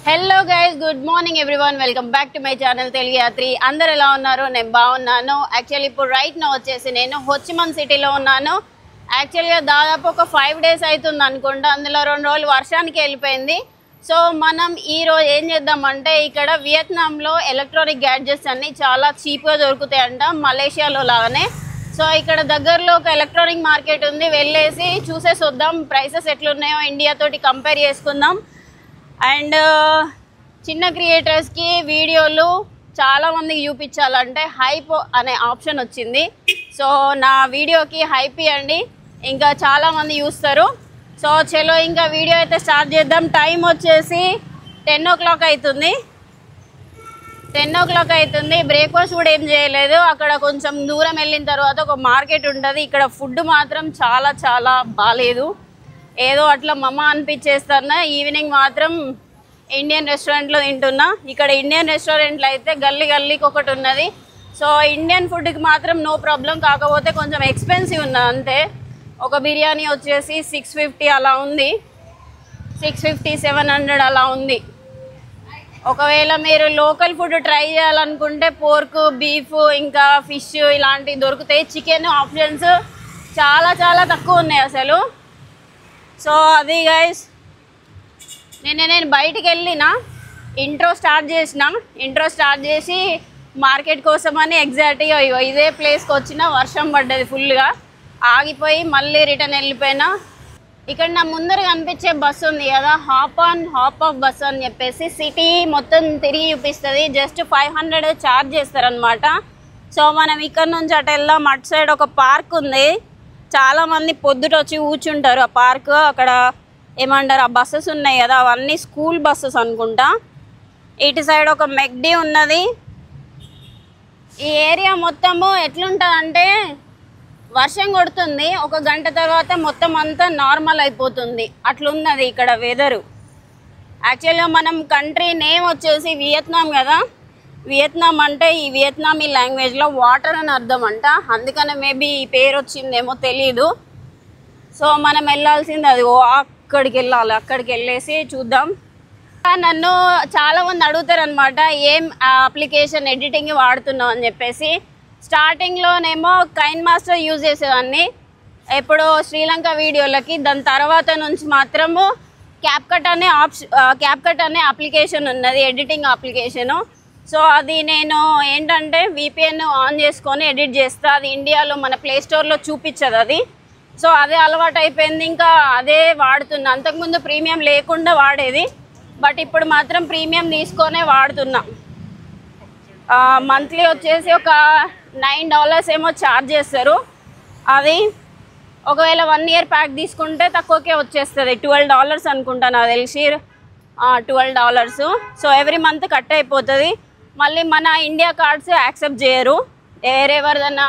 Hello guys, good morning everyone. Welcome back to my channel Telugu Yatri. అందరు ఎలా ఉన్నారు? నేను బాగున్నాను. యాక్చువల్లీ ఇప్పుడు రైట్ నా వచ్చేసి నేను హోచిమిన్ సిటీలో ఉన్నాను. యాక్చువల్గా దాదాపు ఒక 5 days అవుతుంది అనుకుంటా. అందులో 2 రోజులు వర్షానికి వెళ్ళిపోయింది. సో మనం ఈరోజు ఏం చేద్దామంటే, ఇక్కడ వియత్నాంలో ఎలక్ట్రానిక్ గ్యాడ్జెట్స్ అన్నీ చాలా చీప్గా దొరుకుతాయంట, మలేషియాలో లాగానే. సో ఇక్కడ దగ్గరలో ఒక ఎలక్ట్రానిక్ మార్కెట్ ఉంది, వెళ్ళేసి చూసేసి వద్దాం. ప్రైసెస్ ఎట్లున్నాయో ఇండియా తోటి కంపేర్ చేసుకుందాం. అండ్ చిన్న క్రియేటర్స్కి వీడియోలు చాలామందికి చూపించాలంటే హైప్ అనే ఆప్షన్ వచ్చింది. సో నా వీడియోకి హైప్ ఇవ్వండి, ఇంకా చాలామంది చూస్తారు. సో చలో ఇంకా వీడియో అయితే స్టార్ట్ చేద్దాం. టైం వచ్చేసి 10 o'clock అవుతుంది. 10 o'clock అవుతుంది. బ్రేక్ఫాస్ట్ కూడా ఏం చేయలేదు. అక్కడ కొంచెం దూరం వెళ్ళిన తర్వాత ఒక మార్కెట్ ఉంటుంది. ఇక్కడ ఫుడ్ మాత్రం చాలా చాలా బాగాలేదు. ఏదో అట్లా మమ్మ అనిపించేస్తున్నా. ఈవినింగ్ మాత్రం ఇండియన్ రెస్టారెంట్లో తింటున్నా. ఇక్కడ ఇండియన్ రెస్టారెంట్లో అయితే గల్లీ గల్లీకి ఒకటి ఉన్నది. సో ఇండియన్ ఫుడ్కి మాత్రం నో ప్రాబ్లం, కాకపోతే కొంచెం ఎక్స్పెన్సివ్ ఉన్నది అంతే. ఒక బిర్యానీ వచ్చేసి 650 అలా ఉంది, 650-700 అలా ఉంది. ఒకవేళ మీరు లోకల్ ఫుడ్ ట్రై చేయాలనుకుంటే పోర్క్, బీఫ్, ఇంకా ఫిష్ ఇలాంటివి దొరుకుతాయి. చికెన్ ఆప్షన్స్ చాలా చాలా తక్కువ ఉన్నాయి అసలు. సో అది గైస్, నేను బయటికి వెళ్ళిన ఇంట్రో స్టార్ట్ చేసి మార్కెట్ కోసమని ఎగ్జాక్ట్గా ఇదే ప్లేస్కి వచ్చిన. వర్షం పడ్డది ఫుల్గా, ఆగిపోయి మళ్ళీ రిటర్న్ వెళ్ళిపోయినా. ఇక్కడ నా ముందర కనిపించే బస్సు ఉంది కదా, hop on hop of bus అని చెప్పేసి సిటీ మొత్తం తిరిగి చూపిస్తుంది. జస్ట్ 500 ఛార్జ్ చేస్తారనమాట. సో మనం ఇక్కడ నుంచి అటు వెళ్దాం. అటు సైడ్ ఒక పార్క్ ఉంది, చాలామంది పొద్దుట వచ్చి కూర్చుంటారు ఆ పార్క్. అక్కడ ఏమంటారు, ఆ బస్సెస్ ఉన్నాయి కదా, అవన్నీ స్కూల్ బస్సెస్ అనుకుంటా. ఇటు సైడ్ ఒక మెక్డీ ఉన్నది. ఈ ఏరియా మొత్తము ఎట్లుంటుందంటే, వర్షం కొడుతుంది, 1 గంట తర్వాత మొత్తం అంతా నార్మల్ అయిపోతుంది. అట్లున్నది ఇక్కడ వెదరు. యాక్చువల్గా మనం కంట్రీ నేమ్ వచ్చేసి వియత్నాం కదా. వియత్నాం అంటే ఈ వియత్నామీ లాంగ్వేజ్లో వాటర్ అని అర్థం అంట. అందుకనే మేబీ ఈ పేరు వచ్చిందేమో తెలీదు. సో మనం వెళ్ళాల్సింది అది అక్కడికి వెళ్ళాలి. అక్కడికి వెళ్ళేసి చూద్దాం. నన్ను చాలామంది అడుగుతారు అనమాట, ఏం అప్లికేషన్ ఎడిటింగ్ వాడుతున్నావు అని చెప్పేసి. స్టార్టింగ్లోనేమో కైన్ మాస్టర్ యూజ్ చేసేదాన్ని ఎప్పుడో శ్రీలంక వీడియోలకి. దాని తర్వాత నుంచి మాత్రము క్యాప్కట్ అనే అప్లికేషన్ ఉన్నది, ఎడిటింగ్ అప్లికేషను. సో అది నేను ఏంటంటే VPN ఆన్ చేసుకొని ఎడిట్ చేస్తా. అది ఇండియాలో మన ప్లే స్టోర్లో చూపించదు అది. సో అదే అలవాటు అయిపోయింది, ఇంకా అదే వాడుతున్నా. అంతకుముందు ప్రీమియం లేకుండా వాడేది, బట్ ఇప్పుడు మాత్రం ప్రీమియం తీసుకొనే వాడుతున్నా. మంత్లీ వచ్చేసి ఒక $9 ఏమో ఛార్జ్ చేస్తారు. అది ఒకవేళ 1 year ప్యాక్ తీసుకుంటే తక్కువకే వచ్చేస్తుంది. $12 అనుకుంటా నాకు తెలిసి, $12. సో ఎవ్రీ మంత్ కట్ అయిపోతుంది. మళ్ళీ మన ఇండియా కార్డ్స్ యాక్సెప్ట్ చేయరు. వేరేవరిదన్నా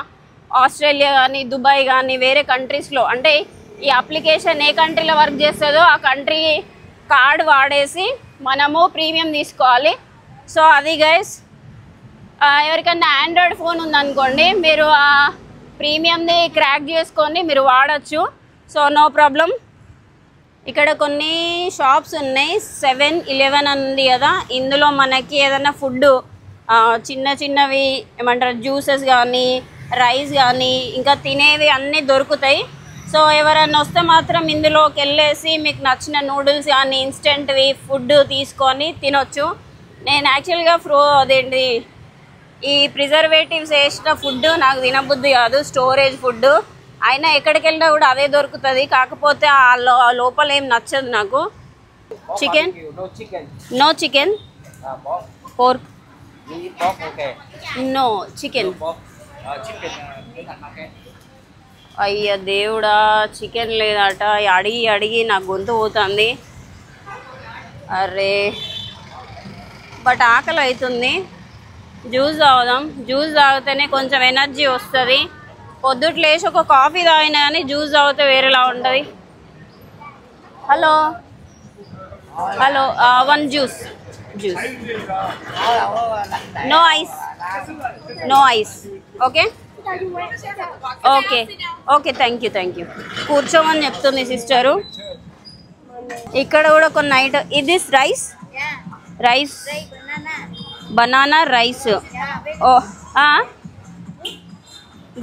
ఆస్ట్రేలియా కానీ, దుబాయ్ కానీ, వేరే కంట్రీస్లో, అంటే ఈ అప్లికేషన్ ఏ కంట్రీలో వర్క్ చేస్తుందో ఆ కంట్రీ కార్డ్ వాడేసి మనము ప్రీమియం తీసుకోవాలి. సో అది గైస్, ఎవరికన్నా ఆండ్రాయిడ్ ఫోన్ ఉందనుకోండి, మీరు ఆ ప్రీమియంని క్రాక్ చేసుకొని మీరు వాడచ్చు. So no problem. ఇక్కడ కొన్ని షాప్స్ ఉన్నాయి. 7-11 ఉంది కదా, ఇందులో మనకి ఏదైనా ఫుడ్ చిన్న చిన్నవి ఏమంటారు, జ్యూసెస్ కానీ, రైస్ కానీ, ఇంకా తినేవి అన్నీ దొరుకుతాయి. సో ఎవరైనా వస్తే మాత్రం ఇందులోకి వెళ్ళేసి మీకు నచ్చిన నూడిల్స్ కానీ, ఇన్స్టెంట్వి ఫుడ్ తీసుకొని తినొచ్చు. నేను యాక్చువల్గా అదేంటి, ఈ ప్రిజర్వేటివ్స్ వేసిన ఫుడ్ నాకు తినబుద్ధి కాదు, స్టోరేజ్ ఫుడ్. అయినా ఎక్కడికి వెళ్ళినా కూడా అదే దొరుకుతుంది, కాకపోతే ఆ లోపల ఏం నచ్చదు నాకు. Chicken, no chicken. Pork, no chicken. అయ్య దేవుడా, చికెన్ లేదట. అడిగి అడిగి నాకు గొంతు పోతుంది. అరే బట్ ఆకలి అవుతుంది. జ్యూస్ తాగుదాం. జ్యూస్ తాగితేనే కొంచెం ఎనర్జీ వస్తుంది. పొద్దుట్లు లేచి ఒక కాఫీ తాగినా కానీ జ్యూస్ తాగితే వేరేలా ఉంటుంది. Hello hello, 1 juice. No ice, no ice. Okay okay okay, thank you. కూర్చోమని చెప్తుంది సిస్టరు. ఇక్కడ కూడా కొన్ని ఐటమ్. ఇది rice. Rice banana rice oh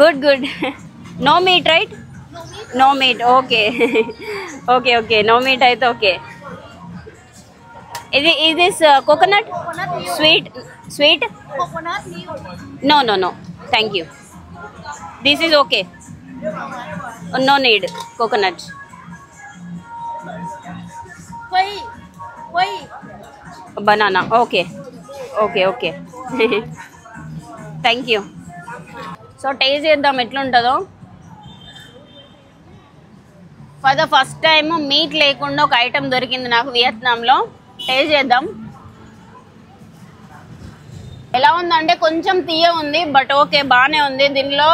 good good no meat right no meat okay okay okay no meat అయితే okay is this coconut sweet no no no thank you this is okay no need coconut banana okay okay okay thank you so taste చేద్దాం ఎట్లుంటదో for the first time meat లేకుండా ఒక item దొరికింది నాకు వియత్నాంలో taste చేద్దాం ఎలా ఉందంటే కొంచెం తీయ ఉంది బట్ ఓకే బాగానే ఉంది దీనిలో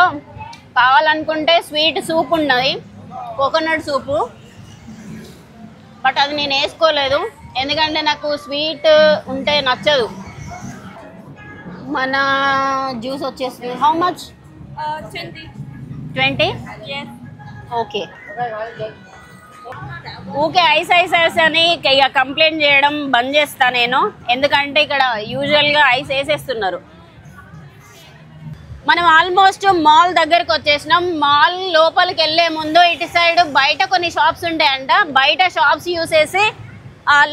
కావాలనుకుంటే స్వీట్ సూప్ ఉన్నది కోకోనట్ సూపు బట్ అది నేను వేసుకోలేదు ఎందుకంటే నాకు స్వీట్ ఉంటే నచ్చదు మన జ్యూస్ వచ్చేసి హౌ మచ్ 20 ఓకే ఊకే ఐస్ ఐస్ ఐస్ అని ఇక కంప్లైంట్ చేయడం బంద్ చేస్తా నేను ఎందుకంటే ఇక్కడ యూజువల్గా ఐస్ వేసేస్తున్నారు మనం ఆల్మోస్ట్ మాల్ దగ్గరకు వచ్చేసినాం మాల్ లోపలికి వెళ్ళే ముందు ఇటు సైడ్ బయట కొన్ని షాప్స్ ఉంటాయంట బయట షాప్స్ యూస్ చేసి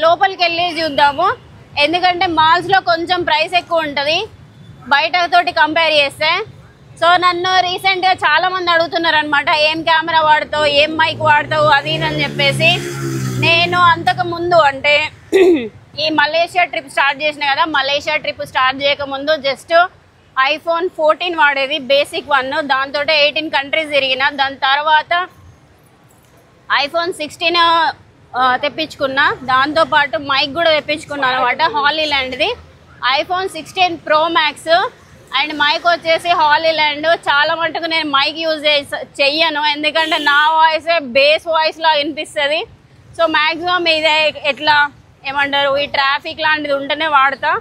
లోపలికి వెళ్ళి చూద్దాము ఎందుకంటే మాల్స్లో కొంచెం ప్రైస్ ఎక్కువ ఉంటుంది బయట తోటి కంపేర్ చేస్తే సో నన్ను రీసెంట్గా చాలామంది అడుగుతున్నారు అనమాట ఏం కెమెరా వాడతావు ఏం మైక్ వాడతావు అది ఇది అని చెప్పేసి నేను అంతకు ముందు అంటే ఈ మలేషియా ట్రిప్ స్టార్ట్ చేసిన కదా మలేషియా ట్రిప్ స్టార్ట్ చేయకముందు జస్ట్ iPhone 14 వాడేది బేసిక్ 1 దాంతో 18 కంట్రీస్ తిరిగిన దాని తర్వాత iPhone 16 తెప్పించుకున్నా దాంతోపాటు మైక్ కూడా తెప్పించుకున్నాను అనమాట హాలీలాండ్ది iPhone 16 Pro Max and mic వచ్చేసి హాలీలాండ్ చాలా మటుకు నేను మైక్ యూజ్ చెయ్యను ఎందుకంటే నా వాయిసే బేస్ వాయిస్ లాగా వినిపిస్తుంది సో మ్యాక్సిమం ఇదే ఎట్లా ఏమంటారు ఈ ట్రాఫిక్ లాంటిది ఉంటేనే వాడతా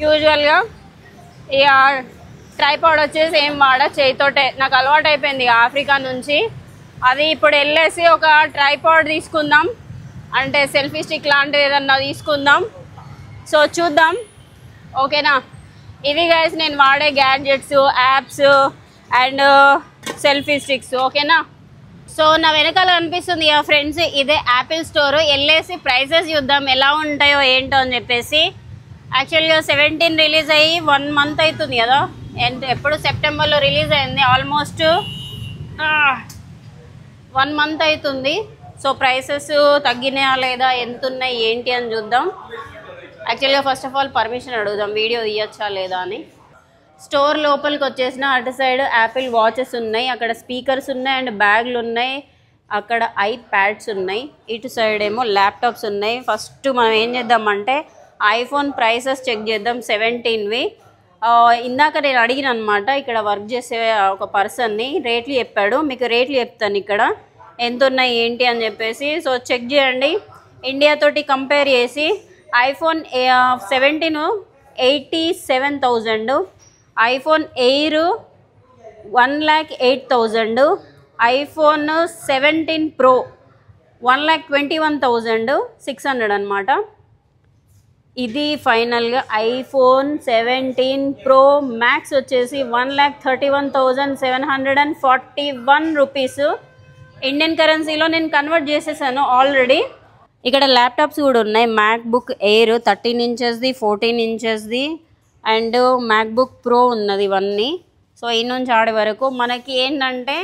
యూజువల్గా ఇక ట్రైపాడ్ వచ్చేసి ఏం వాడ చేయితోటే నాకు అలవాటు అయిపోయింది ఆఫ్రికా నుంచి అది ఇప్పుడు వెళ్ళేసి ఒక ట్రైపాడ్ తీసుకుందాం అంటే సెల్ఫీ స్టిక్ లాంటిది ఏదన్నా తీసుకుందాం సో చూద్దాం ఓకేనా ఇవి గైస్ నేను వాడే gadgets apps and selfie sticks ఓకేనా సో నా వెనకాల అనిపిస్తుంది ఆ ఫ్రెండ్స్ ఇదే యాపిల్ స్టోర్ వెళ్ళేసి ప్రైసెస్ చూద్దాం ఎలా ఉంటాయో ఏంటో అని చెప్పేసి యాక్చువల్గా 17 రిలీజ్ అయ్యి 1 మంత్ అవుతుంది కదా ఎప్పుడు సెప్టెంబర్లో రిలీజ్ అయింది ఆల్మోస్ట్ 1 మంత్ అవుతుంది సో ప్రైసెస్ తగ్గినాయా లేదా ఎంత ఉన్నాయి ఏంటి అని చూద్దాం యాక్చువల్గా ఫస్ట్ ఆఫ్ ఆల్ పర్మిషన్ అడుగుదాం వీడియో తీయచ్చా లేదా అని స్టోర్ లోపలికి వచ్చేసిన అటు సైడ్ యాపిల్ వాచెస్ ఉన్నాయి అక్కడ స్పీకర్స్ ఉన్నాయి అండ్ బ్యాగ్లు ఉన్నాయి అక్కడ ఐప్యాడ్స్ ఉన్నాయి ఇటు సైడ్ ఏమో ల్యాప్టాప్స్ ఉన్నాయి ఫస్ట్ మనం ఏం చేద్దామంటే ఐఫోన్ ప్రైసెస్ చెక్ చేద్దాం 17వి ఇందాక నేను అడిగిన అనమాట ఇక్కడ వర్క్ చేసే ఒక పర్సన్ని రేట్లు చెప్పాడు మీకు రేట్లు చెప్తాను ఇక్కడ ఎంత ఉన్నాయి ఏంటి అని చెప్పేసి సో చెక్ చేయండి ఇండియా తోటి కంపేర్ చేసి iPhone 17 87,000 iPhone Air 1,08,000 iPhone 17 Pro 1,21,600 అనమాట ఇది ఫైనల్గా iPhone 17 Pro Max వచ్చేసి 1,31,741 రూపీస్ ఇండియన్ కరెన్సీలో నేను కన్వర్ట్ చేసేసాను ఆల్రెడీ ఇక్కడ ల్యాప్టాప్స్ కూడా ఉన్నాయి మ్యాక్బుక్ ఎయిర్ 13 ఇంచెస్ది 14 ఇంచెస్ది అండ్ మ్యాక్బుక్ ప్రో ఉన్నది ఇవన్నీ సో ఈ నుంచి ఆడే వరకు మనకి ఏంటంటే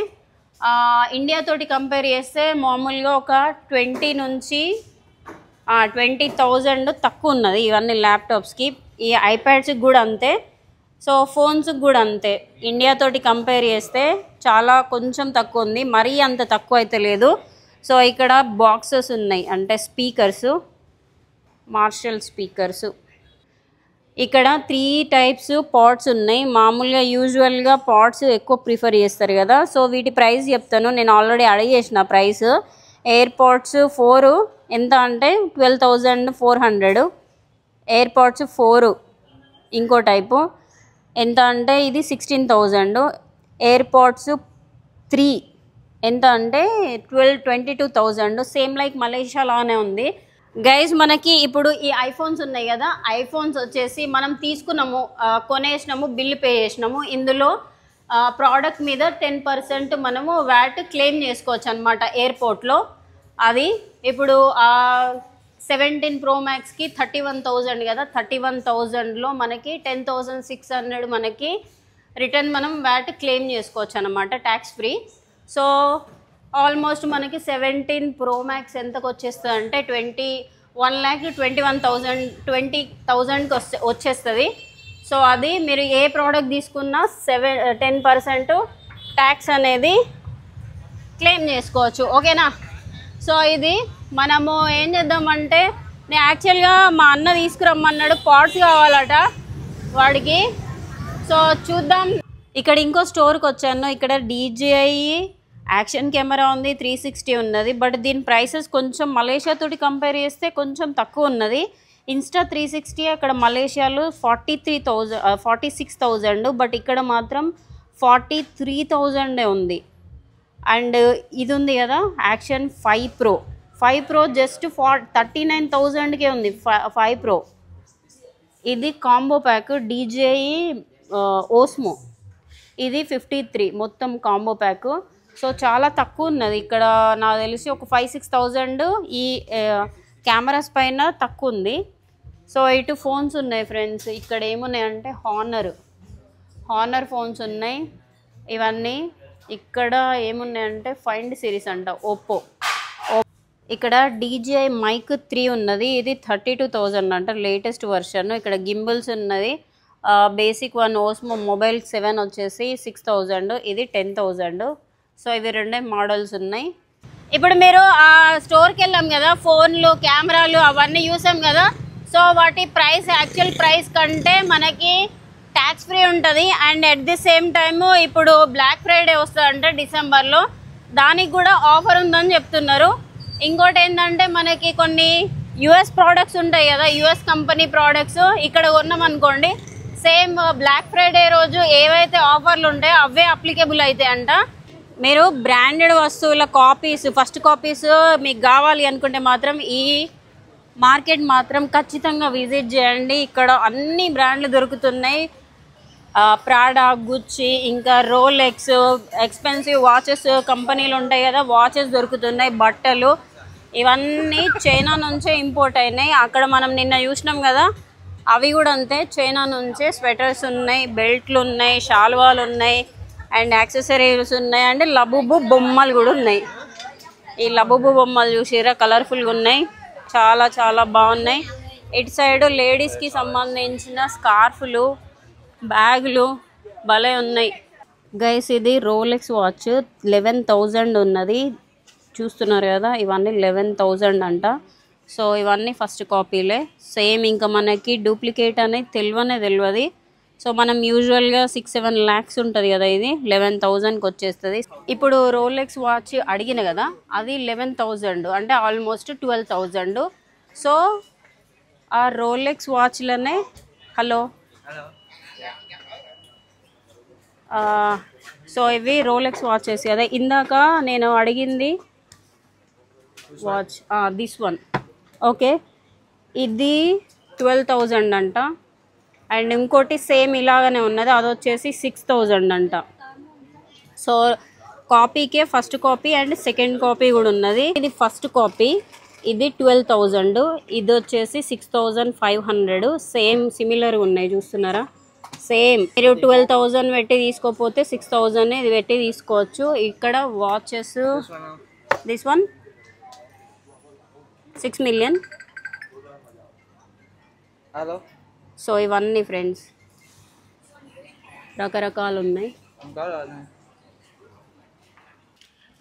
ఇండియా తోటి కంపేర్ చేస్తే మామూలుగా ఒక 20 నుంచి 20,000 తక్కువ ఉన్నది ఇవన్నీ ల్యాప్టాప్స్కి ఈ ఐప్యాడ్స్కి కూడా అంతే సో ఫోన్స్కి కూడా అంతే ఇండియా తోటి కంపేర్ చేస్తే చాలా కొంచెం తక్కువ ఉంది మరీ అంత తక్కువ అయితే లేదు సో ఇక్కడ బాక్సెస్ ఉన్నాయి అంటే స్పీకర్స్ మార్షల్ స్పీకర్స్ ఇక్కడ 3 టైప్స్ పాడ్స్ ఉన్నాయి మామూలుగా యూజువల్గా పాడ్స్ ఎక్కువ ప్రిఫర్ చేస్తారు కదా సో వీటి ప్రైస్ చెప్తాను నేను ఆల్రెడీ అడిగేసిన ప్రైస్ ఎయిర్ పాడ్స్ 4 ఎంత అంటే 12,400 ఎయిర్ పాడ్స్ 4 ఇంకో టైపు ఎంత అంటే ఇది 16,000 ఎయిర్ పాడ్స్ 3 ఎంత అంటే 22,000 సేమ్ లైక్ మలేషియా లానే ఉంది గైస్ మనకి ఇప్పుడు ఈ ఐఫోన్స్ ఉన్నాయి కదా, ఐఫోన్స్ వచ్చేసి మనం తీసుకున్నాము, కొనేసినాము, బిల్లు పే చేసినాము. ఇందులో ప్రోడక్ట్ మీద 10% మనము వ్యాట్ క్లెయిమ్ చేసుకోవచ్చు అనమాట ఎయిర్పోర్ట్లో. అది ఇప్పుడు 17 Pro Maxకి 31,000 కదా, 31,000లో మనకి 10,600 మనకి రిటర్న్ మనం వ్యాట్ క్లెయిమ్ చేసుకోవచ్చు అనమాట, ట్యాక్స్ ఫ్రీ. సో ఆల్మోస్ట్ మనకి 17 Pro Max ఎంతకు వచ్చేస్తుంది అంటే 21,21,000కి వచ్చేస్తుంది. సో అది మీరు ఏ ప్రోడక్ట్ తీసుకున్నా 10% ట్యాక్స్ అనేది క్లెయిమ్ చేసుకోవచ్చు. ఓకేనా? సో ఇది మనము ఏం చేద్దామంటే, నేను యాక్చువల్గా మా అన్న తీసుకురమ్మన్నాడు, పాట్స్ కావాలట వాడికి. సో చూద్దాం. ఇక్కడ ఇంకో స్టోర్కి వచ్చాను. ఇక్కడ DJI యాక్షన్ కెమెరా ఉంది, 360 ఉన్నది. బట్ దీని ప్రైసెస్ కొంచెం మలేషియా తోటి కంపేర్ చేస్తే కొంచెం తక్కువ ఉన్నది. ఇన్స్టా 360 అక్కడ మలేషియాలో 46,000, బట్ ఇక్కడ మాత్రం 43,000 ఉంది. అండ్ ఇది ఉంది కదా యాక్షన్ 5 Pro జస్ట్ 39,000కే ఉంది. 5 Pro ఇది కాంబో ప్యాక్. DJI ఓస్మో ఇది 53 మొత్తం కాంబో ప్యాక్. సో చాలా తక్కువ ఉన్నది ఇక్కడ, నాకు తెలిసి ఒక 5-6,000 ఈ కెమెరాస్ పైన తక్కువ ఉంది. సో ఇటు ఫోన్స్ ఉన్నాయి ఫ్రెండ్స్. ఇక్కడ ఏమున్నాయంటే హానర్ ఫోన్స్ ఉన్నాయి ఇవన్నీ. ఇక్కడ ఏమున్నాయంటే ఫైండ్ సిరీస్ అంట, ఓప్పో. ఇక్కడ DJI మైక్ 3 ఉన్నది, ఇది 32,000 అంట, లేటెస్ట్ వర్షన్. ఇక్కడ గింబల్స్ ఉన్నది, బేసిక్ 1 ఓస్మో మొబైల్ 7 వచ్చేసి 6,000, ఇది 10,000. సో ఇవి రెండే మోడల్స్ ఉన్నాయి. ఇప్పుడు మీరు ఆ స్టోర్కి వెళ్ళాం కదా, ఫోన్లు, కెమెరాలు అవన్నీ చూసాం కదా. సో వాటి ప్రైస్ యాక్చువల్ ప్రైస్ కంటే మనకి ట్యాక్స్ ఫ్రీ ఉంటుంది. And at the same time ఇప్పుడు బ్లాక్ ఫ్రైడే వస్తుందంటే డిసెంబర్లో, దానికి కూడా ఆఫర్ ఉందని చెప్తున్నారు. ఇంకోటి ఏంటంటే మనకి కొన్ని US ప్రోడక్ట్స్ ఉంటాయి కదా, US కంపెనీ ప్రోడక్ట్స్ ఇక్కడ కొన్నామనుకోండి, సేమ్ బ్లాక్ ఫ్రైడే రోజు ఏవైతే ఆఫర్లు ఉంటాయో అవే అప్లికేబుల్ అవుతాయి అంట. మీరు బ్రాండెడ్ వస్తువుల కాపీస్, ఫస్ట్ కాపీస్ మీకు కావాలి అనుకుంటే మాత్రం ఈ మార్కెట్ మాత్రం ఖచ్చితంగా విజిట్ చేయండి. ఇక్కడ అన్ని బ్రాండ్లు దొరుకుతున్నాయి. ప్రాడా, గుచ్చి, ఇంకా రోలెక్స్, ఎక్స్పెన్సివ్ వాచెస్ కంపెనీలు ఉంటాయి కదా, వాచెస్ దొరుకుతున్నాయి. బట్టలు ఇవన్నీ చైనా నుంచే ఇంపోర్ట్ అయినాయి. అక్కడ మనం నిన్న చూసినాం కదా, అవి కూడా అంతే, చైనా నుంచే. స్వెటర్స్ ఉన్నాయి, బెల్ట్లు ఉన్నాయి, షాల్వాలు ఉన్నాయి, అండ్ యాక్సెసరీస్ ఉన్నాయి, అండ్ లబుబు బొమ్మలు కూడా ఉన్నాయి. ఈ లబుబు బొమ్మలు చూసిరా, కలర్ఫుల్గా ఉన్నాయి, చాలా చాలా బాగున్నాయి. ఇటు సైడ్ లేడీస్కి సంబంధించిన స్కార్ఫ్లు, బ్యాగులు భలే ఉన్నాయి. గైస్ ఇది రోలెక్స్ వాచ్ 11,000 ఉన్నది, చూస్తున్నారు కదా, ఇవన్నీ 11,000 అంట. సో ఇవన్నీ ఫస్ట్ కాపీలే, సేమ్. ఇంకా మనకి డూప్లికేట్ అనేది తెలియదు. సో మనం యూజువల్గా 6-7 lakhs ఉంటుంది కదా, ఇది 11,000కి వచ్చేస్తుంది. ఇప్పుడు రోలెక్స్ వాచ్ అడిగిన కదా, అది 11,000 అంటే ఆల్మోస్ట్ 12,000. సో ఆ రోలెక్స్ వాచ్లనే హలో సో ఇవి రోలెక్స్ వాచెస్ కదా, ఇందాక నేను అడిగింది వాచ్ దిస్ వన్. ఓకే, ఇది 12,000 అంట. అండ్ ఇంకోటి సేమ్ ఇలాగనే ఉన్నది, అది వచ్చేసి 6,000 అంట. సో కాపీకే first copy and second copy కూడా ఉన్నది. ఇది ఫస్ట్ కాపీ, ఇది 12,000, ఇది వచ్చేసి 6,500. సేమ్ సిమిలర్గా ఉన్నాయి, చూస్తున్నారా, సేమ్. మీరు 12,000 పెట్టి తీసుకోకపోతే 6,000 ఇది పెట్టి తీసుకోవచ్చు. ఇక్కడ watches, this one 6 million. Hello. So ఇవన్నీ ఫ్రెండ్స్ రకరకాలు ఉన్నాయి.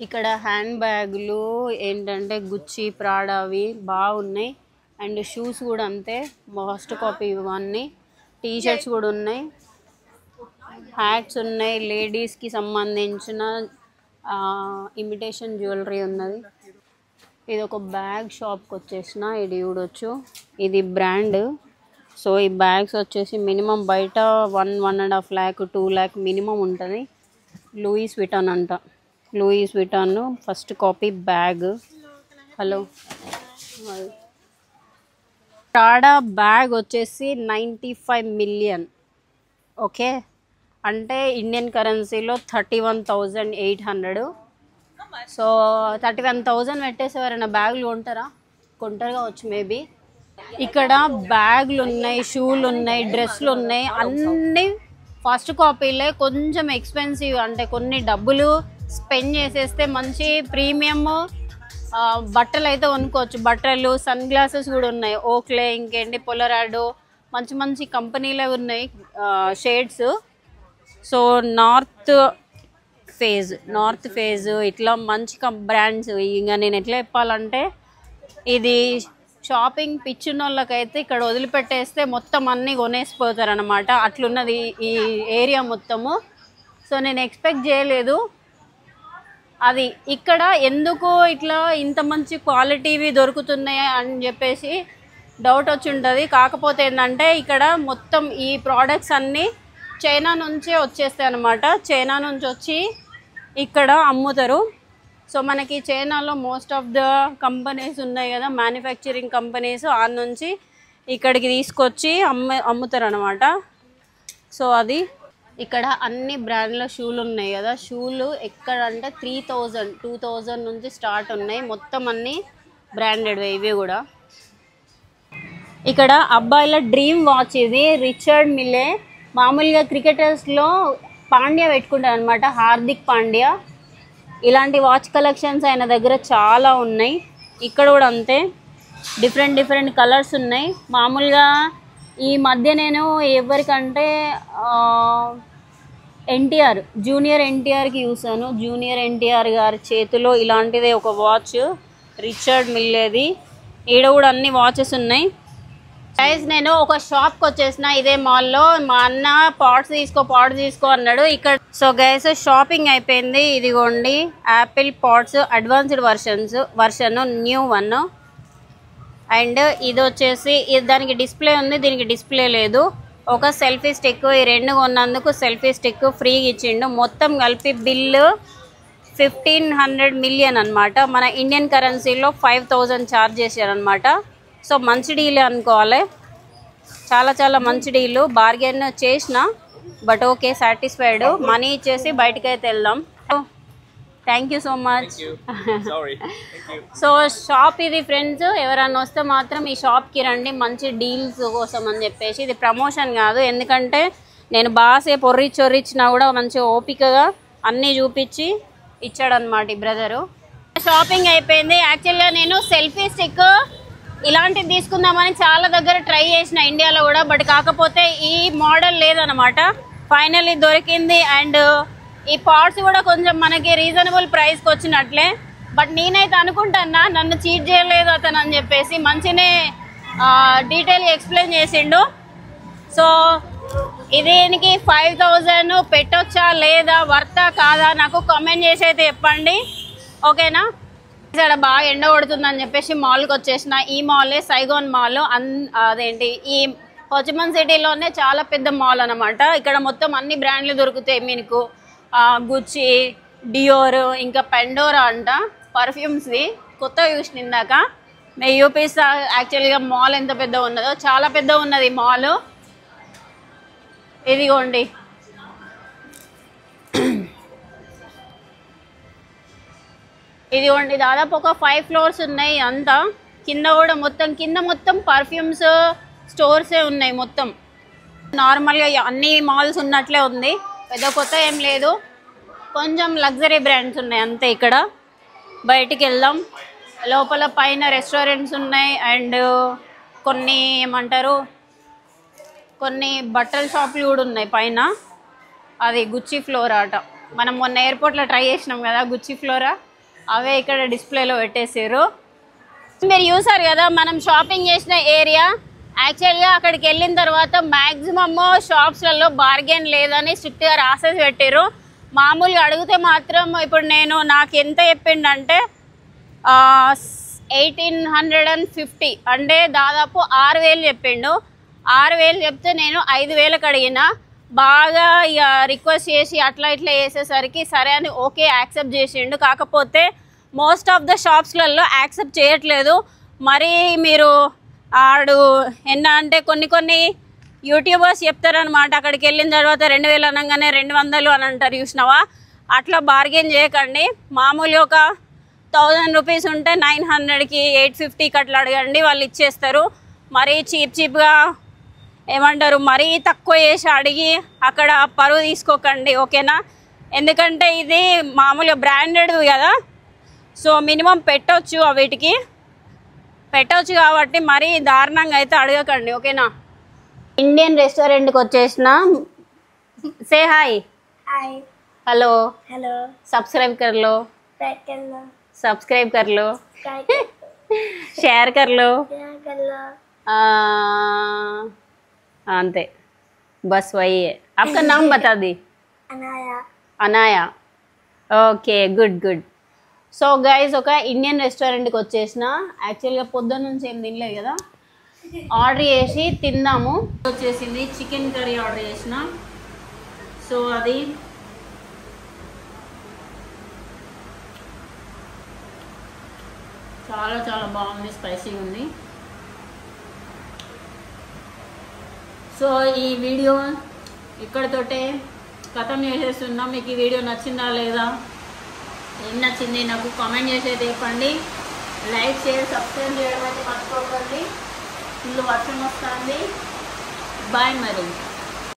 ఇక్కడ హ్యాండ్ బ్యాగులు ఏంటంటే గుచ్చి, ప్రాడావి బాగున్నాయి. అండ్ షూస్ కూడా అంతే, ఫస్ట్ కాపీ ఇవన్నీ. టీషర్ట్స్ కూడా ఉన్నాయి, హ్యాట్స్ ఉన్నాయి, లేడీస్కి సంబంధించిన ఇమిటేషన్ జ్యువెలరీ ఉన్నది. ఇది ఒక బ్యాగ్ షాప్కి వచ్చేసిన, ఇది చూడొచ్చు, ఇది బ్రాండ్. సో ఈ బ్యాగ్స్ వచ్చేసి మినిమం బయట 1.5 lakh 2 lakh మినిమం ఉంటుంది. లూయిస్ విటాన్ అంట, Louis Vuitton first copy bag. Hello, Prada bag వచ్చేసి 95 మిలియన్. ఓకే, అంటే ఇండియన్ కరెన్సీలో 31,800. సో 31,000 పెట్టేసి ఎవరైనా బ్యాగులు కొంటారు కావచ్చు మేబీ. ఇక్కడ బ్యాగులు ఉన్నాయి, షూలు ఉన్నాయి, డ్రెస్సులు ఉన్నాయి, అన్నీ ఫస్ట్ కాపీలే. కొంచెం ఎక్స్పెన్సివ్, అంటే కొన్ని డబ్బులు స్పెండ్ చేసేస్తే మంచి ప్రీమియం బట్టలు అయితే కొనుక్కోవచ్చు. బట్టలు, సన్ గ్లాసెస్ కూడా ఉన్నాయి. ఓక్లే, ఇంకేంటి పొలరాడో, మంచి మంచి కంపెనీలే ఉన్నాయి షేడ్స్. సో నార్త్ ఫేజ్ ఇట్లా మంచి బ్రాండ్స్. ఇంకా నేను ఎట్లా చెప్పాలంటే, ఇది షాపింగ్ పిచ్చిన వాళ్ళకైతే ఇక్కడ వదిలిపెట్టేస్తే మొత్తం అన్నీ కొనేసిపోతారు అనమాట. అట్లున్నది ఈ ఏరియా మొత్తము. సో నేను ఎక్స్పెక్ట్ చేయలేదు అది. ఇక్కడ ఎందుకు ఇట్లా ఇంత మంచి క్వాలిటీవి దొరుకుతున్నాయి అని చెప్పేసి డౌట్ వచ్చి ఉంటుంది. కాకపోతే ఏంటంటే ఇక్కడ మొత్తం ఈ ప్రోడక్ట్స్ అన్నీ చైనా నుంచే వచ్చేస్తాయి అన్నమాట. చైనా నుంచి వచ్చి ఇక్కడ అమ్ముతారు. సో మనకి చైనాలో మోస్ట్ ఆఫ్ ద కంపెనీస్ ఉన్నాయి కదా, మ్యానుఫ్యాక్చరింగ్ కంపెనీస్, ఆ నుంచి ఇక్కడికి తీసుకొచ్చి అమ్ముతారు అనమాట. సో అది ఇక్కడ అన్ని బ్రాండ్ల షూలు ఉన్నాయి కదా. షూలు ఎక్కడ అంటే 3,000, 2,000 నుంచి స్టార్ట్ ఉన్నాయి. మొత్తం అన్నీ బ్రాండెడ్ ఇవి కూడా. ఇక్కడ అబ్బాయిల డ్రీమ్ వాచ్ ఇది, రిచర్డ్ మిల్లే. మామూలుగా క్రికెటర్స్లో పాండ్యా పెట్టుకుంటారు అనమాట, హార్దిక్ పాండ్యా. ఇలాంటి వాచ్ కలెక్షన్స్ ఆయన దగ్గర చాలా ఉన్నాయి. ఇక్కడ కూడా అంతే, డిఫరెంట్ కలర్స్ ఉన్నాయి. మామూలుగా ఈ మధ్య నేను ఎవరికంటే జూనియర్ ఎన్టీఆర్కి చూసాను. జూనియర్ ఎన్టీఆర్ గారి చేతిలో ఇలాంటిదే ఒక వాచ్, రిచర్డ్ మిల్లేది. ఈడ కూడా అన్ని వాచెస్ ఉన్నాయి. గైస్ నేను ఒక షాప్కి వచ్చేసిన ఇదే మాల్లో. మా అన్న పాట్స్ తీసుకో అన్నాడు ఇక్కడ. సో గైస్ షాపింగ్ అయిపోయింది. ఇదిగోండి Apple pods advanced version new 1. And ఇది వచ్చేసి దానికి డిస్ప్లే ఉంది, దీనికి డిస్ప్లే లేదు. ఒక సెల్ఫీ స్టిక్, ఈ 2 కొన్నందుకు సెల్ఫీ స్టిక్ ఫ్రీగా ఇచ్చిండు. మొత్తం కలిపి బిల్లు 1,500 మిలియన్ అనమాట. మన ఇండియన్ కరెన్సీలో 5,000 ఛార్జ్ చేశారనమాట. సో మంచి డీల్ అనుకోవాలి, చాలా మంచి డీలు. బార్గెన్ చేసిన, బట్ ఓకే సాటిస్ఫైడ్. మనీ ఇచ్చేసి బయటకైతే వెళ్దాం. Thank you so much. So shop ఇది ఫ్రెండ్స్, ఎవరన్నా వస్తే మాత్రం ఈ షాప్కి రండి, మంచి డీల్స్ కోసం అని చెప్పేసి. ఇది ప్రమోషన్ కాదు, ఎందుకంటే నేను బాసేపు ఒర్రిచ్చినా కూడా మంచిగా ఓపికగా అన్నీ చూపించి ఇచ్చాడనమాట ఈ బ్రదరు. షాపింగ్ అయిపోయింది. యాక్చువల్గా నేను సెల్ఫీ స్టిక్ ఇలాంటివి తీసుకుందామని చాలా దగ్గర ట్రై చేసిన ఇండియాలో కూడా, బట్ కాకపోతే ఈ మోడల్ లేదనమాట. ఫైనల్లీ దొరికింది. అండ్ ఈ పార్ట్స్ కూడా కొంచెం మనకి రీజనబుల్ ప్రైస్కి వచ్చినట్లే. బట్ నేనైతే అనుకుంటున్నా నన్ను చీట్ చేయలేదు అతను అని చెప్పేసి. మంచిగానే డీటెయిల్ ఎక్స్ప్లెయిన్ చేసిండు. సో దీనికి 5,000 పెట్టొచ్చా లేదా, వర్తా కాదా, నాకు కామెంట్ చేసి అయితే చెప్పండి, ఓకేనా. ఇక్కడ బాగా ఎండ కొడుతుందని చెప్పేసి మాల్కి వచ్చేసిన. ఈ మాలే సైగోన్ మాల్. అదేంటి ఈ హోచిమన్ సిటీలోనే చాలా పెద్ద మాల్ అనమాట. ఇక్కడ మొత్తం అన్ని బ్రాండ్లు దొరుకుతాయి మీకు. గుచ్చి, డియోర్, ఇంకా పెండోరా అంట పర్ఫ్యూమ్స్ది. కొత్తగా చూసిన ఇందాక. మేము చూపిస్తా యాక్చువల్గా మాల్ ఎంత పెద్ద ఉన్నదో. చాలా పెద్ద ఉన్నది మాల్. ఇదిగోండి దాదాపు ఒక 5 ఫ్లోర్స్ ఉన్నాయి అంతా. కింద కూడా మొత్తం పర్ఫ్యూమ్స్ స్టోర్సే ఉన్నాయి మొత్తం. నార్మల్గా అన్ని మాల్స్ ఉన్నట్లే ఉంది, పెద్ద కొత్త ఏం లేదు. కొంచెం లగ్జరీ బ్రాండ్స్ ఉన్నాయి అంతే. ఇక్కడ బయటికి వెళ్దాం. లోపల పైన రెస్టారెంట్స్ ఉన్నాయి. అండ్ కొన్ని ఏమంటారు, కొన్ని బట్టల షాపులు కూడా ఉన్నాయి పైన. అది గుచ్చి ఫ్లోరా అట. మనం మొన్న ఎయిర్పోర్ట్లో ట్రై చేసినాం కదా గుచ్చి ఫ్లోరా, అవే ఇక్కడ డిస్ప్లేలో పెట్టేసారు. మీరు చూసారు కదా మనం షాపింగ్ చేసిన ఏరియా. యాక్చువల్గా అక్కడికి వెళ్ళిన తర్వాత మ్యాక్సిమమ్ షాప్స్లలో బార్గెన్ లేదని స్ట్రిక్ట్గా రాసేసి పెట్టారు. మామూలుగా అడిగితే మాత్రం ఇప్పుడు నాకు ఎంత చెప్పిండంటే 1,850, అంటే దాదాపు 6,000 చెప్పిండు. 6,000 చెప్తే నేను 5,000కి అడిగిన. బాగా ఇక రిక్వెస్ట్ చేసి అట్లా ఇట్లా చేసేసరికి సరే అని ఓకే యాక్సెప్ట్ చేసిండు. కాకపోతే మోస్ట్ ఆఫ్ ద షాప్స్లలో యాక్సెప్ట్ చేయట్లేదు. మరి మీరు ఆడు ఎన్న అంటే కొన్ని యూట్యూబర్స్ చెప్తారనమాట, అక్కడికి వెళ్ళిన తర్వాత 2000 అనగానే 200 అని అంటారు చూసినావా. అట్లా బార్గెన్ చేయకండి. మామూలు ఒక 1000 రూపీస్ ఉంటే 900కి 850కి అట్లా అడగండి, వాళ్ళు ఇచ్చేస్తారు. మరీ చీప్గా ఏమంటారు, మరీ తక్కువ చేసి అడిగి అక్కడ పరువు తీసుకోకండి, ఓకేనా. ఎందుకంటే ఇది మామూలుగా బ్రాండెడ్ కదా, సో మినిమం పెట్టవచ్చు, వీటికి పెట్టవచ్చు కాబట్టి మరీ దారుణంగా అయితే అడగకండి, ఓకేనా. ఇండియన్ రెస్టారెంట్కి వచ్చేసిన. Say hi. Hello hello subscribe कर लो, सब्सक्राइब कर लो, शेयर कर लो, अंते बस वही है. आपका नाम बता दी. Anaya. Anaya. Okay good good. So guys ఒక ఇండియన్ రెస్టారెంట్కి వచ్చేసిన. యాక్చువల్గా పొద్దున్న నుంచి ఏం తినలేదు కదా, ఆర్డర్ చేసి తిందాము వచ్చేసింది. చికెన్ కర్రీ ఆర్డర్ చేసిన. సో అది చాలా చాలా బాగుంది, స్పైసీగా ఉంది. సో ఈ వీడియో ఇక్కడితోటే ఖతం చేసేస్తున్నాం. మీకు ఈ వీడియో నచ్చిందా లేదా, ఏం నచ్చింది నాకు కామెంట్ చేసేది చెప్పండి. లైక్ షేర్ సబ్స్క్రైబ్ చేయడం అయితే మర్చిపోకండి. ఇల్లు వర్షం వస్తుంది. బాయ్ మరి.